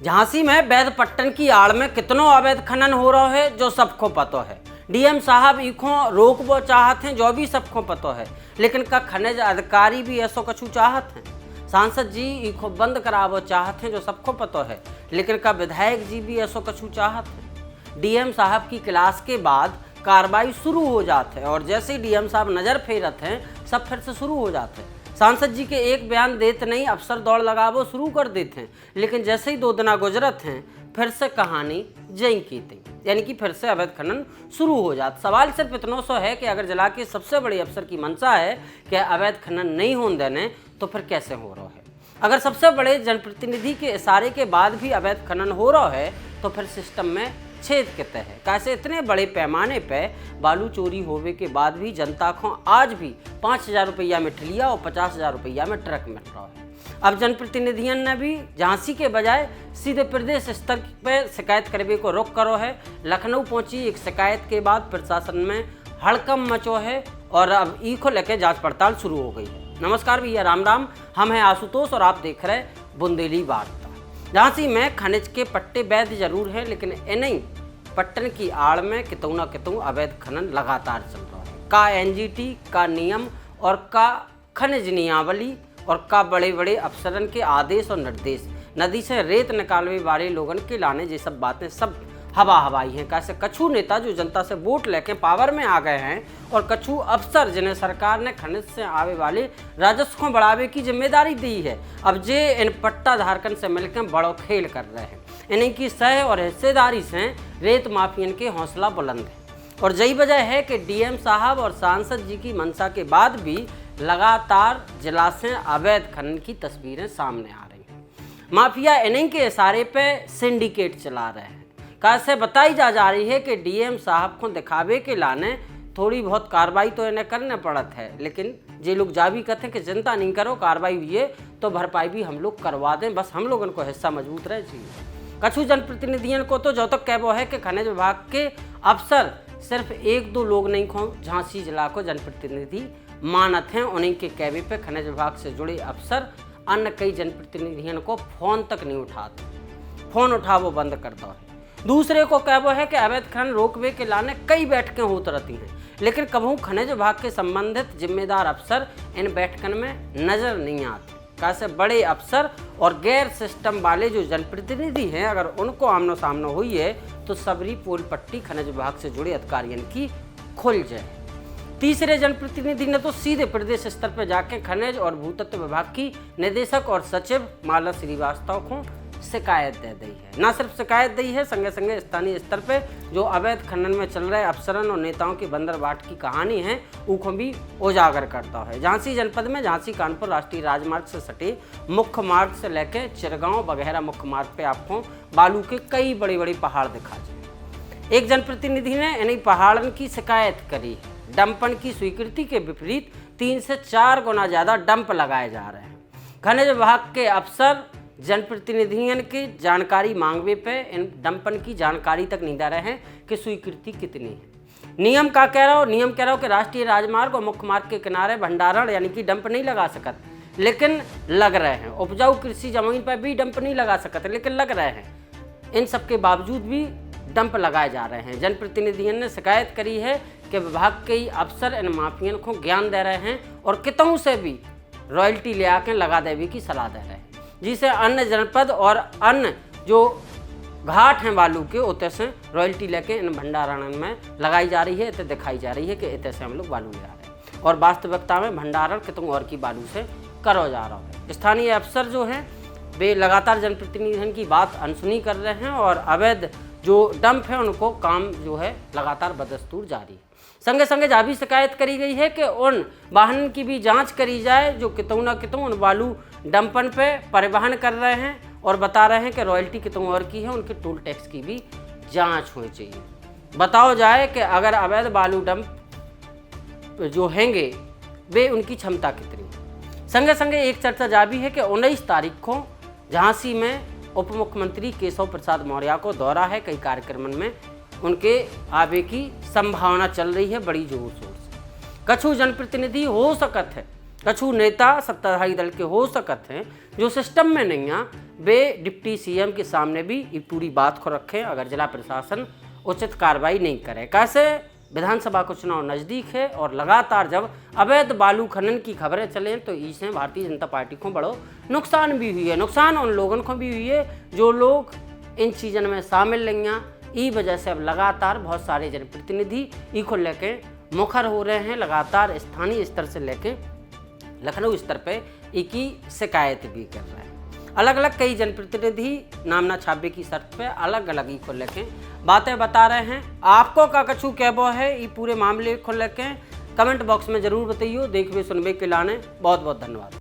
झांसी में वैध पट्टन की आड़ में कितनो अवैध खनन हो रहा है जो सबको पतो है। डीएम साहब इको रोकबो चाहत हैं जो भी सबको पतो है, लेकिन का खनिज अधिकारी भी ऐसो कछु चाहत हैं। सांसद जी इको बंद कराबो चाहत हैं जो सबको पतो है, लेकिन का विधायक जी भी ऐसो कछु चाहत हैं। डीएम साहब की क्लास के बाद कार्रवाई शुरू हो जाते है और जैसे ही डीएम साहब नज़र फेरत हैं सब फिर से शुरू हो जाते हैं। सांसद जी के एक बयान देते नहीं अफसर दौड़ लगाबो शुरू कर देते हैं, लेकिन जैसे ही 2 दिन गुजरत हैं फिर से कहानी जई की तई, यानी कि फिर से अवैध खनन शुरू हो जाता। सवाल सिर्फ इतना सो है कि अगर जिला के सबसे बड़े अफसर की मंशा है कि अवैध खनन नहीं होने देने, तो फिर कैसे हो रहा है। अगर सबसे बड़े जनप्रतिनिधि के इशारे के बाद भी अवैध खनन हो रहा है तो फिर सिस्टम में छेद कितने है। कैसे इतने बड़े पैमाने पे बालू चोरी होने के बाद भी जनता को आज भी 5,000 रुपया में ठिलिया और 50,000 रुपया में ट्रक मिल रहा है। अब जनप्रतिनिधियों ने भी झांसी के बजाय सीधे प्रदेश स्तर पे शिकायत करने को रोक करो है। लखनऊ पहुंची एक शिकायत के बाद प्रशासन में हड़कम मचो है और अब ई को लेकर जांच पड़ताल शुरू हो गई है। नमस्कार भैया, राम राम। हम हैं आशुतोष और आप देख रहे बुंदेली वार्ता। झांसी में खनिज के पट्टे वैध जरूर है, लेकिन इन्हीं पट्टन की आड़ में कितों न कितों अवैध खनन लगातार चल रहा है। का एनजीटी का नियम और का खनिज नियमावली और का बड़े बड़े अफसरन के आदेश और निर्देश, नदी से रेत निकालने वाले लोगन के लाने ये सब बातें सब हवा हवाई हैं। कैसे कछु नेता जो जनता से वोट लेके पावर में आ गए हैं और कछु अफसर जिन्हें सरकार ने खनिज से आवे वाले राजस्व को बढ़ावे की जिम्मेदारी दी है, अब जे इन पट्टा धारकन से मिलकर बड़ो खेल कर रहे हैं। इन्हीं की सह और हिस्सेदारी से रेत माफियन के हौसला बुलंद है और यही वजह है कि डीएम साहब और सांसद जी की मंशा के बाद भी लगातार जिला से अवैध खनन की तस्वीरें सामने आ रही हैं। माफिया इन्हीं के इशारे पे सिंडिकेट चला रहे हैं। कैसे बताई जा रही है कि डीएम साहब को दिखावे के लाने थोड़ी बहुत कार्रवाई तो इन्हें करने पड़त है, लेकिन जे लोग जा भी कहते हैं कि चिंता नहीं करो, कार्रवाई हुई है तो भरपाई भी हम लोग करवा दें, बस हम लोगों को हिस्सा मजबूत रहे चाहिए। कछु जनप्रतिनिधियों को तो जो तक कहबो है कि खनिज विभाग के अफसर सिर्फ 1-2 लोग नहीं को झांसी जिला को जनप्रतिनिधि मानत हैं। उन्हीं के कहवे पे खनिज विभाग से जुड़े अफसर अन्य कई जनप्रतिनिधियों को फोन तक नहीं उठाते, फोन उठावो बंद करता है। दूसरे को कहबो है कि अवैध खनन रोकवे के लाने कई बैठकें होती रहती हैं, लेकिन कभी खनिज विभाग के संबंधित जिम्मेदार अफसर इन बैठकन में नजर नहीं आते। कैसे बड़े अफसर और गैर सिस्टम वाले जो जनप्रतिनिधि हैं, अगर उनको आमनो सामने हुई है तो सबरी पोल पट्टी खनिज विभाग से जुड़े अधिकारियों की खुल जाए। तीसरे जनप्रतिनिधि ने तो सीधे प्रदेश स्तर पर जाके खनिज और भूतत्व विभाग की निदेशक और सचिव माला श्रीवास्तव को शिकायत दे दी है। न सिर्फ शिकायत दी है, संगे संगे स्थानीय स्तर पे जो अवैध खनन में चल रहे अफसरन और नेताओं की बंदरबाट की कहानी है उनको भी उजागर करता है। झांसी जनपद में झांसी कानपुर राष्ट्रीय राजमार्ग से सटे मुख्य मार्ग से लेकर चिरगांव वगैरह मुख्य मार्ग पे आपको बालू के कई बड़े बड़े पहाड़ दिखा जाए। एक जनप्रतिनिधि ने इन्हीं पहाड़न की शिकायत करी है। डंपन की स्वीकृति के विपरीत 3 से 4 गुना ज़्यादा डंप लगाए जा रहे हैं। खनिज विभाग के अफसर जनप्रतिनिधियों की जानकारी मांगवे पे इन डंपन की जानकारी तक नहीं दे रहे हैं कि स्वीकृति कितनी है। नियम का कह रहा हो, नियम कह रहा हो कि राष्ट्रीय राजमार्ग और मुख्य मार्ग के किनारे भंडारण यानी कि डंप नहीं लगा सकत, लेकिन लग रहे हैं। उपजाऊ कृषि जमीन पर भी डंप नहीं लगा सकते, लेकिन लग रहे हैं। इन सब के बावजूद भी डंप लगाए जा रहे हैं। जनप्रतिनिधियों ने शिकायत करी है कि विभाग के अफसर इन माफियन को ज्ञान दे रहे हैं और कितों से भी रॉयल्टी ले आके लगा देवे की सलाह दे रहे हैं, जिसे अन्य जनपद और अन्य जो घाट हैं बालू के उतने से रॉयल्टी लेके इन भंडारण में लगाई जा रही है। इतने दिखाई जा रही है कि इतने से हम लोग बालू ले आ रहे हैं और वास्तविकता में भंडारण कितों और की बालू से करो जा रहा है। स्थानीय अफसर जो हैं वे लगातार जनप्रतिनिधियों की बात अनसुनी कर रहे हैं और अवैध जो डंप है उनको काम जो है लगातार बदस्तूर जारी है। संगे संगे जहाँ भी शिकायत करी गई है कि उन वाहन की भी जांच करी जाए जो कितों न कितों उन बालू डंपन पे परिवहन कर रहे हैं और बता रहे हैं कि रॉयल्टी कितों और की है, उनके टोल टैक्स की भी जांच होनी चाहिए। बताओ जाए कि अगर अवैध बालू डंप जो हैंगे वे उनकी क्षमता कितनी है। संगे संगे एक चर्चा जारी है कि 19 तारीख को झांसी में उप मुख्यमंत्री केशव प्रसाद मौर्य को दौरा है। कई कार्यक्रमों में उनके आवे की संभावना चल रही है बड़ी जोर शोर से। कछु जनप्रतिनिधि हो सकत है कछु नेता सत्ताधारी दल के हो सकते हैं जो सिस्टम में नहीं आ, वे डिप्टी सीएम के सामने भी ये पूरी बात को रखें अगर जिला प्रशासन उचित कार्रवाई नहीं करे। कैसे विधानसभा का चुनाव नज़दीक है और लगातार जब अवैध बालू खनन की खबरें चलें तो इससे भारतीय जनता पार्टी को बड़ो नुकसान भी हुई है। नुकसान उन लोगों को भी हुई है जो लोग इन चीज़ों में शामिल नहीं हैं। ई वजह से अब लगातार बहुत सारे जनप्रतिनिधि ई को लेके मुखर हो रहे हैं, लगातार स्थानीय स्तर से लेके लखनऊ स्तर पे इकी शिकायत भी कर रहे हैं। अलग अलग कई जनप्रतिनिधि नामना छापे की शर्त पे अलग अलग ई को लेके बातें बता रहे हैं। आपको का कछु कहबो है ये पूरे मामले को लेके कमेंट बॉक्स में जरूर बताइए। देखिए सुनबे के लाने बहुत बहुत धन्यवाद।